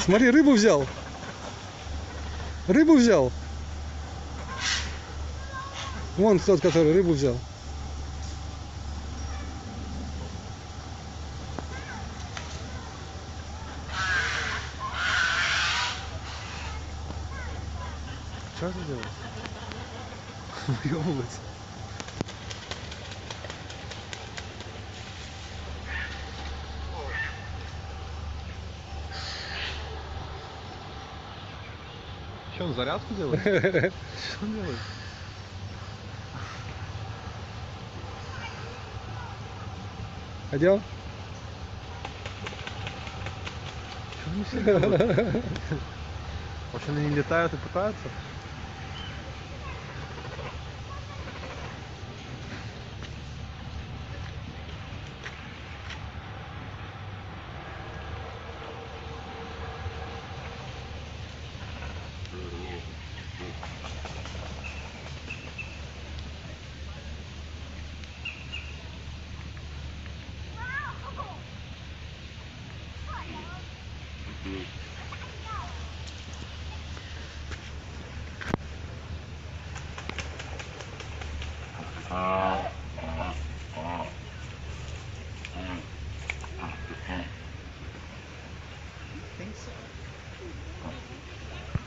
Смотри, рыбу взял. Рыбу взял. Вон тот, который рыбу взял. Что ты делаешь? Въебывается. Что, он зарядку делает? Что он делает? Пойдем? Что они все делают? Может, они не летают и пытаются? А